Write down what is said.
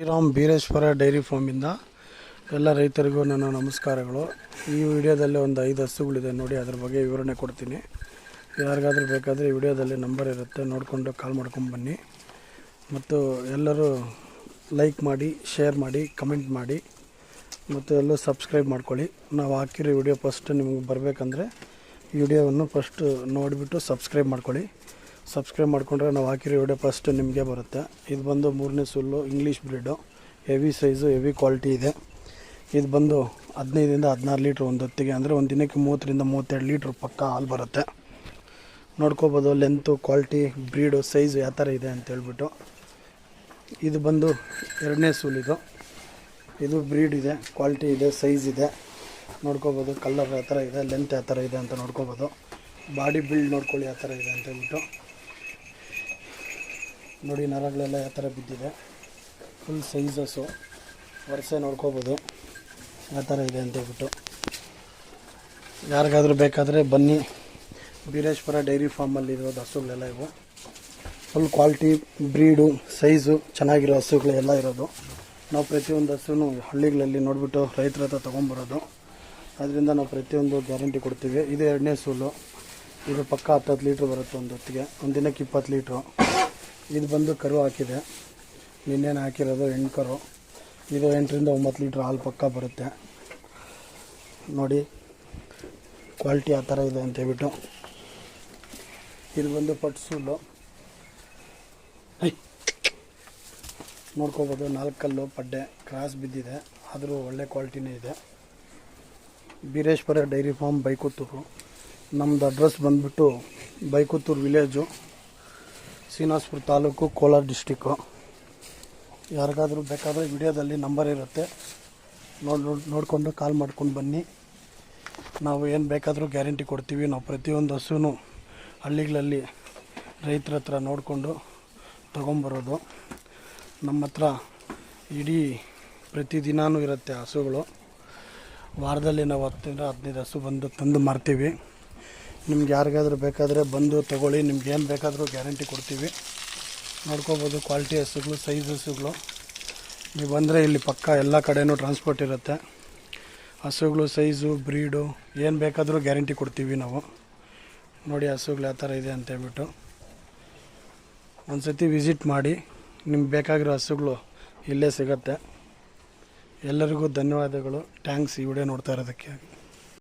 Shriram Bireshwara dairy ಫಾರ್ಮಿಂದ ಎಲ್ಲ ರೈತರಿಗೂ ನನ್ನ ನಮಸ್ಕಾರಗಳು. ಈ ವಿಡಿಯೋದಲ್ಲಿ ಒಂದು 5 ಹಸುಗಳಿದೆ ನೋಡಿ, ಅದ್ರ ಬಗ್ಗೆ ವಿವರಣೆ ಕೊಡ್ತೀನಿ. ಯಾರಿಗಾದ್ರೂ ಬೇಕಾದರೆ ಈ ವಿಡಿಯೋದಲ್ಲಿ ನಂಬರ್ ಇರುತ್ತೆ, ನೋಡಿಕೊಂಡು ಕಾಲ್ ಮಾಡ್ಕೊಂಡು ಬನ್ನಿ. ಮತ್ತು ಎಲ್ಲರೂ ಲೈಕ್ ಮಾಡಿ, ಶೇರ್ ಮಾಡಿ, ಕಮೆಂಟ್ ಮಾಡಿ ಮತ್ತು ಎಲ್ಲೂ ಸಬ್ಸ್ಕ್ರೈಬ್ ಮಾಡ್ಕೊಳ್ಳಿ. ನಾವು ಹಾಕಿರೋ ವಿಡಿಯೋ ಫಸ್ಟ್ ನಿಮಗೆ ಬರಬೇಕಂದ್ರೆ ವಿಡಿಯೋವನ್ನು ಫಸ್ಟ್ ನೋಡಿಬಿಟ್ಟು ಸಬ್ಸ್ಕ್ರೈಬ್ ಮಾಡ್ಕೊಳ್ಳಿ. ಸಬ್ಸ್ಕ್ರೈಬ್ ಮಾಡಿಕೊಂಡ್ರೆ ನಾವು ಹಾಕಿರೋ ವಿಡಿಯೋ ಫಸ್ಟ್ ನಿಮಗೆ ಬರುತ್ತೆ. ಇದು ಬಂದು 3ನೇ ಸುಲ್ಲು, English breed, heavy size, heavy quality ಇದೆ. ಇದು ಬಂದು 15ರಿಂದ 16 ಲೀಟ್ರ್ ಒಂದು ಹೊತ್ತಿಗೆ, ಅಂದರೆ ಒಂದು ದಿನಕ್ಕೆ 30ರಿಂದ 32 ಲೀಟ್ರ್ ಪಕ್ಕ ಹಾಲು ಬರುತ್ತೆ. ನೋಡ್ಕೋಬೋದು ಲೆಂತು, ಕ್ವಾಲಿಟಿ, ಬ್ರೀಡು, ಸೈಜು ಯಾವ ಥರ ಇದೆ ಅಂತೇಳ್ಬಿಟ್ಟು. ಇದು ಬಂದು 2ನೇ ಸೂಲಿದು. ಇದು ಬ್ರೀಡ್ ಇದೆ, ಕ್ವಾಲಿಟಿ ಇದೆ, ಸೈಜ್ ಇದೆ. ನೋಡ್ಕೋಬೋದು ಕಲರ್ ಯಾವ ಥರ ಇದೆ, ಲೆಂತ್ ಯಾವ ಥರ ಇದೆ ಅಂತ ನೋಡ್ಕೋಬೋದು. ಬಾಡಿ ಬಿಲ್ಡ್ ನೋಡ್ಕೊಳ್ಳಿ ಯಾವ ಥರ ಇದೆ ಅಂತೇಳ್ಬಿಟ್ಟು. ನೋಡಿ ನರಗಳೆಲ್ಲ ಯಾವ ಥರ ಬಿದ್ದಿದೆ, ಫುಲ್ ಸೈಜಸ್ಸು, ವರ್ಷೆ ನೋಡ್ಕೋಬೋದು ಯಾವ ಥರ ಇದೆ ಅಂತೇಳ್ಬಿಟ್ಟು. ಯಾರಿಗಾದ್ರೂ ಬೇಕಾದರೆ ಬನ್ನಿ, ಬೀರೇಶ್ವರ ಡೈರಿ ಫಾರ್ಮಲ್ಲಿ ಇರೋದು ಹಸುಗಳೆಲ್ಲ ಇವು. ಫುಲ್ ಕ್ವಾಲಿಟಿ, ಬ್ರೀಡು, ಸೈಜು ಚೆನ್ನಾಗಿರೋ ಹಸುಗಳೆಲ್ಲ ಇರೋದು. ನಾವು ಪ್ರತಿಯೊಂದು ಹಸುನು ಹಳ್ಳಿಗಳಲ್ಲಿ ನೋಡಿಬಿಟ್ಟು ರೈತರ ಹತ್ರ ತೊಗೊಂಬರೋದು. ಅದರಿಂದ ನಾವು ಪ್ರತಿಯೊಂದು ಗ್ಯಾರಂಟಿ ಕೊಡ್ತೀವಿ. ಇದು 2ನೇ ಸೂಲು. ಇದು ಪಕ್ಕ 10 ಲೀಟ್ರ್ ಬರುತ್ತೆ ಒಂದು ಹೊತ್ತಿಗೆ, ಒಂದು ದಿನಕ್ಕೆ 20 ಲೀಟ್ರು. ಇದು ಬಂದು ಕರು ಹಾಕಿದೆ, ನಿನ್ನೇನು ಹಾಕಿರೋದು ಹೆಣ್ಣು ಕರು. ಇದು 8ರಿಂದ 9 ಲೀಟ್ರ್ ಹಾಲು ಪಕ್ಕ ಬರುತ್ತೆ. ನೋಡಿ ಕ್ವಾಲಿಟಿ ಆ ಥರ ಇದೆ ಅಂತೇಳ್ಬಿಟ್ಟು. ಇದು ಬಂದು ಪಟ್ಸೂಲು, ನೋಡ್ಕೋಬೋದು 4 ಕಲ್ಲು ಪಡ್ಡೆ ಕ್ರಾಸ್ ಬಿದ್ದಿದೆ, ಆದರೂ ಒಳ್ಳೆ ಕ್ವಾಲಿಟಿನೇ ಇದೆ. Beereshwara dairy farm, Baikuttur. ನಮ್ಮದು ಅಡ್ರೆಸ್ ಬಂದುಬಿಟ್ಟು ಬೈಕುತ್ತೂರು ವಿಲೇಜು, ಶ್ರೀನಿವಾಸಪುರ ತಾಲೂಕು, ಕೋಲಾರ ಡಿಸ್ಟಿಕ್ಕು. ಯಾರಿಗಾದ್ರೂ ಬೇಕಾದರೆ ವಿಡಿಯೋದಲ್ಲಿ ನಂಬರ್ ಇರುತ್ತೆ, ನೋಡಿಕೊಂಡು ಕಾಲ್ ಮಾಡ್ಕೊಂಡು ಬನ್ನಿ. ನಾವು ಏನು ಬೇಕಾದರೂ ಗ್ಯಾರಂಟಿ ಕೊಡ್ತೀವಿ. ನಾವು ಪ್ರತಿಯೊಂದು ಹಸುನು ಹಳ್ಳಿಗಳಲ್ಲಿ ರೈತರ ಹತ್ರ ನೋಡಿಕೊಂಡು ತೊಗೊಂಬರೋದು. ನಮ್ಮ ಹತ್ರ ಇಡೀ ಪ್ರತಿದಿನವೂ ಇರುತ್ತೆ ಹಸುಗಳು. ವಾರದಲ್ಲಿ ನಾವು 10ರಿಂದ 15 ಹಸು ಬಂದು ತಂದು ಮಾರ್ತೀವಿ. ನಿಮ್ಗೆ ಯಾರಿಗಾದ್ರೂ ಬೇಕಾದರೆ ಬಂದು ತೊಗೊಳ್ಳಿ, ನಿಮ್ಗೆ ಏನು ಬೇಕಾದರೂ ಗ್ಯಾರಂಟಿ ಕೊಡ್ತೀವಿ. ನೋಡ್ಕೋಬೋದು ಕ್ವಾಲಿಟಿ ಹಸುಗಳು, ಸೈಜ್ ಹಸುಗಳು. ನೀವು ಬಂದರೆ ಇಲ್ಲಿ ಪಕ್ಕ ಎಲ್ಲ ಕಡೆಯೂ ಟ್ರಾನ್ಸ್ಪೋರ್ಟ್ ಇರುತ್ತೆ. ಹಸುಗಳು, ಸೈಜು, ಬ್ರೀಡು ಏನು ಬೇಕಾದರೂ ಗ್ಯಾರಂಟಿ ಕೊಡ್ತೀವಿ ನಾವು. ನೋಡಿ ಹಸುಗಳು ಯಾವ ಥರ ಇದೆ ಅಂತೇಳ್ಬಿಟ್ಟು. ಒಂದು ಸತಿ ವಿಸಿಟ್ ಮಾಡಿ, ನಿಮ್ಗೆ ಬೇಕಾಗಿರೋ ಹಸುಗಳು ಇಲ್ಲೇ ಸಿಗುತ್ತೆ. ಎಲ್ಲರಿಗೂ ಧನ್ಯವಾದಗಳು. ಥ್ಯಾಂಕ್ಸ್ ಈ ವಿಡಿಯೋ ನೋಡ್ತಾ ಇರೋದಕ್ಕೆ.